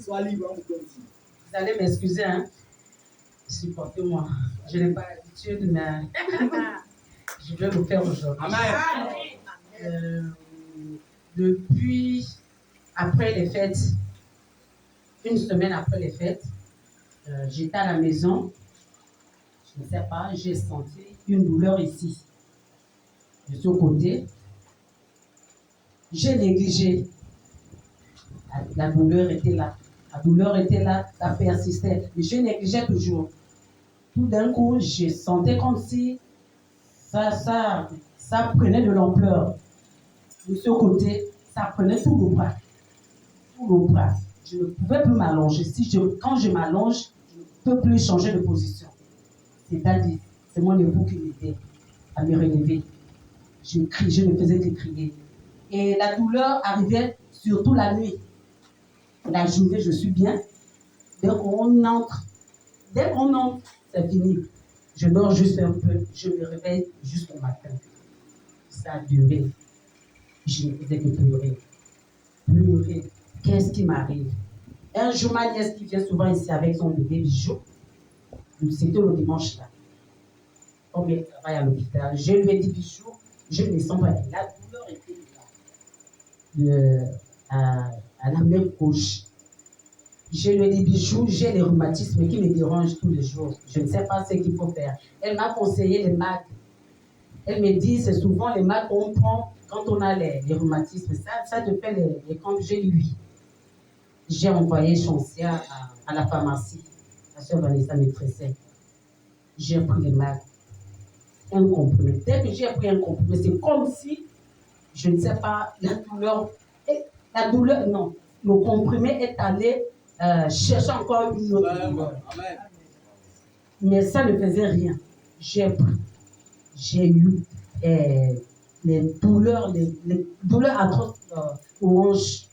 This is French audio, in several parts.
Vous allez m'excuser, hein? Supportez-moi. Je n'ai pas l'habitude, mais je vais le faire aujourd'hui. Depuis, après les fêtes, une semaine après les fêtes, j'étais à la maison. Je ne sais pas, j'ai senti une douleur ici. De ce côté, j'ai négligé. La douleur était là. La douleur était là, ça persistait. Mais je négligeais toujours. Tout d'un coup, je sentais comme si ça prenait de l'ampleur. De ce côté, ça prenait tout le bras. Tout le bras. Je ne pouvais plus m'allonger. Quand je m'allonge, je ne peux plus changer de position. C'est-à-dire, c'est mon époux qui m'aidait à me relever. Je ne faisais que crier. Et la douleur arrivait surtout la nuit. La journée, je suis bien. Dès qu'on entre, c'est fini. Je dors juste un peu, je me réveille jusqu'au matin. Ça a duré. Je ne faisais que pleurer. Pleurer. Qu'est-ce qui m'arrive? Un jour, ma nièce qui vient souvent ici avec son bébé Bijou, c'était le dimanche là. On me travaille à l'hôpital. Je lui ai dit, Bijou, je ne me sens pas. La douleur était là. À la main gauche. Je lui ai dit, Bijou, j'ai les rhumatismes qui me dérangent tous les jours. Je ne sais pas ce qu'il faut faire. Elle m'a conseillé les mags. Elle me dit, c'est souvent les mags qu'on prend quand on a les rhumatismes. Ça te fait les crampes. J'ai dit oui. J'ai envoyé Chancia à la pharmacie. La soeur Vanessa me pressait. J'ai pris les mags. Un comprimé. Dès que j'ai pris un comprimé, c'est comme si, je ne sais pas, la douleur, non. Le comprimé est allé chercher encore une autre douleur. Mais ça ne faisait rien. J'ai eu les douleurs atroces aux hanches.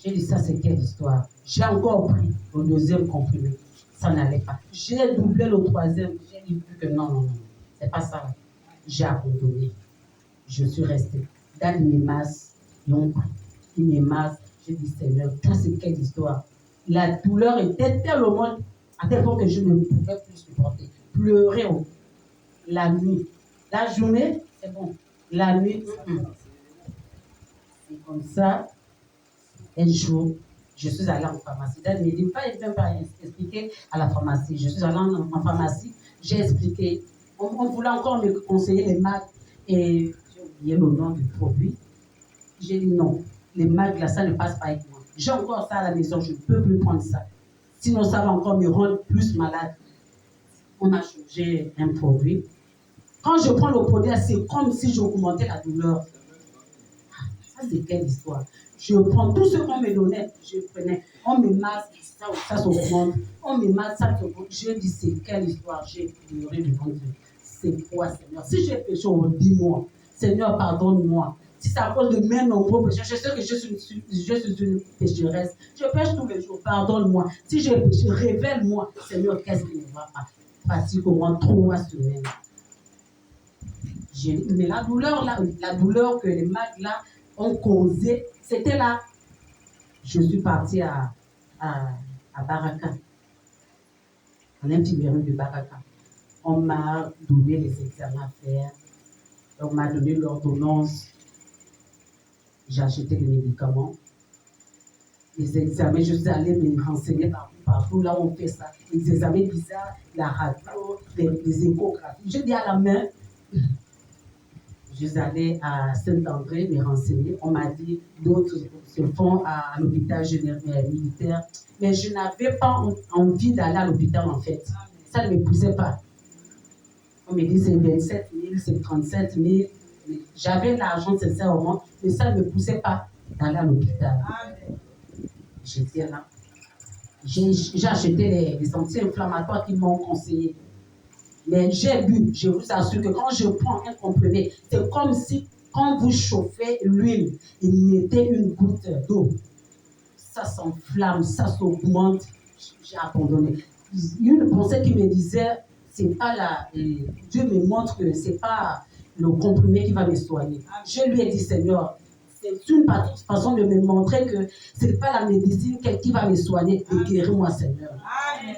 J'ai dit, ça c'est quelle histoire? J'ai encore pris le deuxième comprimé. Ça n'allait pas. J'ai doublé le troisième. J'ai dit que non, c'est pas ça. J'ai abandonné. Je suis restée. Dans mes masses, ils me massent. J'ai dit, Seigneur, ça c'est quelle histoire? La douleur était tellement à tel point que je ne pouvais plus supporter. Pleurer la nuit. La journée, c'est bon. La nuit, c'est comme ça. Un jour, je suis allée en pharmacie. Elle me dit, pas expliquer à la pharmacie. Je suis allée en pharmacie, j'ai expliqué. On voulait encore me conseiller les mags et j'ai oublié le nom du produit. J'ai dit non, les mags là, ça ne passe pas avec moi. J'ai encore ça à la maison, je ne peux plus prendre ça. Sinon, ça va encore me rendre plus malade. On a changé un produit. Quand je prends le produit, c'est comme si j'augmentais la douleur. Ça, c'est quelle histoire? Je prends tout ce qu'on me donnait, je prenais. On me masse, ça s'augmente. On me masse, ça s'augmente. Je dis, c'est quelle histoire? J'ai pleuré devant Dieu. C'est quoi, Seigneur? Si j'ai péché, dis-moi. Seigneur, pardonne-moi. Si c'est à cause de mes nombreux péchés, je sais que je suis une pécheresse. Je pêche tous les jours, pardonne-moi. Si j'ai péché, révèle-moi. Seigneur, qu'est-ce qui ne va pas? Fatigue au moins 3 semaines. Mais la douleur que les mags là ont causée, c'était là. Je suis partie à Baraka, à l'infirmerie de Baraka. On m'a donné les examens à faire. On m'a donné l'ordonnance. J'ai acheté les médicaments. Les examens, je suis allée me renseigner partout là où on fait ça. Les examens bizarres, la radio, les échographies. Je dis à la main. Je suis allée à Saint-André me renseigner. On m'a dit d'autres se font à l'hôpital militaire. Mais je n'avais pas envie d'aller à l'hôpital en fait. Ça ne me poussait pas. On me dit c'est 27 000, c'est 37 000. J'avais l'argent sincèrement, mais ça ne me poussait pas d'aller à l'hôpital. J'étais là. J'ai acheté les anti-inflammatoires qu'ils m'ont conseillé. Mais j'ai bu, je vous assure que quand je prends un comprimé, c'est comme si, quand vous chauffez l'huile, et mettez une goutte d'eau. Ça s'enflamme, ça s'augmente. J'ai abandonné. Une pensée qui me disait, c'est pas Dieu me montre que c'est pas le comprimé qui va me soigner. Je lui ai dit, Seigneur, c'est une façon de me montrer que ce n'est pas la médecine qui va me soigner et guérir moi, Seigneur. Amen.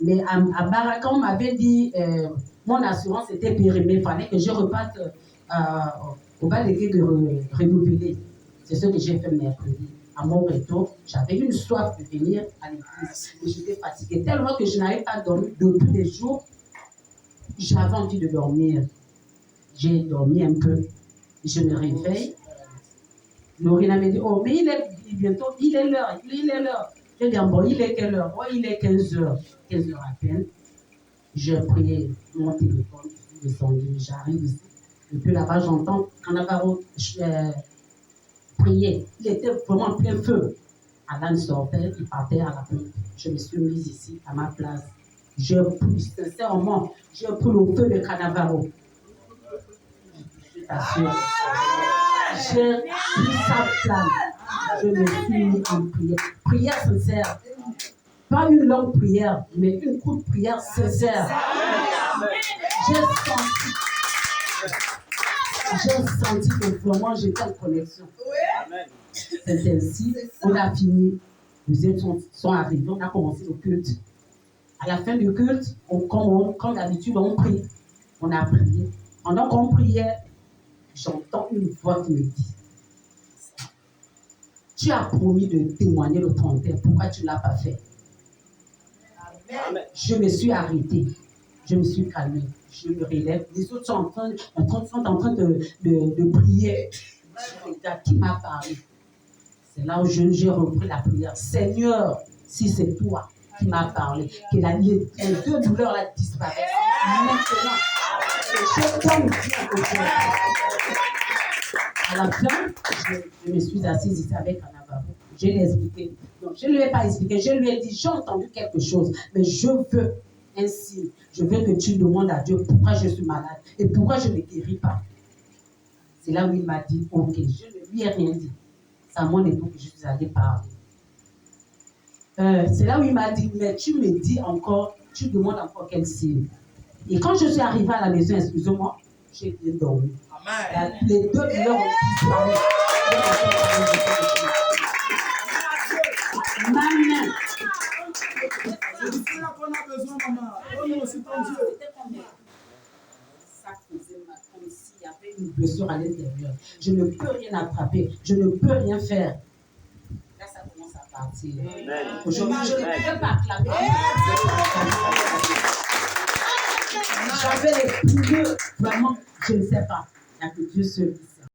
Mais à Baraka, on m'avait dit, mon assurance était périmée, il fallait que je reparte au bas des quais de renouveler. C'est ce que j'ai fait mercredi. À mon retour, j'avais une soif de venir à l'église. Et j'étais fatiguée tellement que je n'avais pas dormi depuis des jours. J'avais envie de dormir. J'ai dormi un peu. Je me réveille. Lorina me dit, oh, mais il est l'heure. Je dis, bon, il est quelle heure? Oh, il est 15h. 15h à peine. J'ai pris mon téléphone, je suis descendue, j'arrive ici. Et puis là-bas, j'entends Canavaro prier. Il était vraiment en plein feu. Alan sortait, il partait à la pompe. Je me suis mise ici, à ma place. Je prie, sincèrement, je prie au feu de Canavaro. Je t'assure. J'ai pris sa place. Je me suis mis en prière. Prière sincère. Pas une longue prière, mais une courte prière sincère. J'ai senti que vraiment j'étais en connexion. C'est ainsi, on a fini. Les autres sont arrivés, on a commencé le culte. À la fin du culte, comme d'habitude, on prie. On a prié. Pendant qu'on priait, j'entends une voix qui me dit, tu as promis de témoigner le 31, pourquoi tu ne l'as pas fait? Amen. Je me suis arrêtée, je me suis calmée, je me relève. Les autres sont en train de prier. Je regarde qui m'a parlé. C'est là où j'ai repris la prière. Seigneur, si c'est toi qui m'as parlé, que les deux douleurs là disparaissent. Maintenant, je tombe bien. À la fin, je me suis assise ici avec Canavaro. Je l'ai expliqué. Donc, je ne lui ai pas expliqué. Je lui ai dit, j'ai entendu quelque chose, mais je veux un signe. Je veux que tu demandes à Dieu pourquoi je suis malade et pourquoi je ne guéris pas. C'est là où il m'a dit, ok, je ne lui ai rien dit. C'est à mon époux que je suis allée parler. C'est là où il m'a dit, mais tu me dis encore, tu demandes encore quel signe. Et quand je suis arrivée à la maison, excusez-moi, j'ai bien dormi. Amen. Les deux douleurs ont disparu. Maman. C'est ici là qu'on a besoin, maman. Oh non, c'est ton Dieu. Ça faisait mal, comme s'il y avait une blessure à l'intérieur. Je ne peux rien attraper. Je ne peux rien faire. Là, ça commence à partir. Aujourd'hui, je ne peux pas clamer. J'avais les poumons, vraiment, je ne sais pas. Il n'y a que Dieu seul.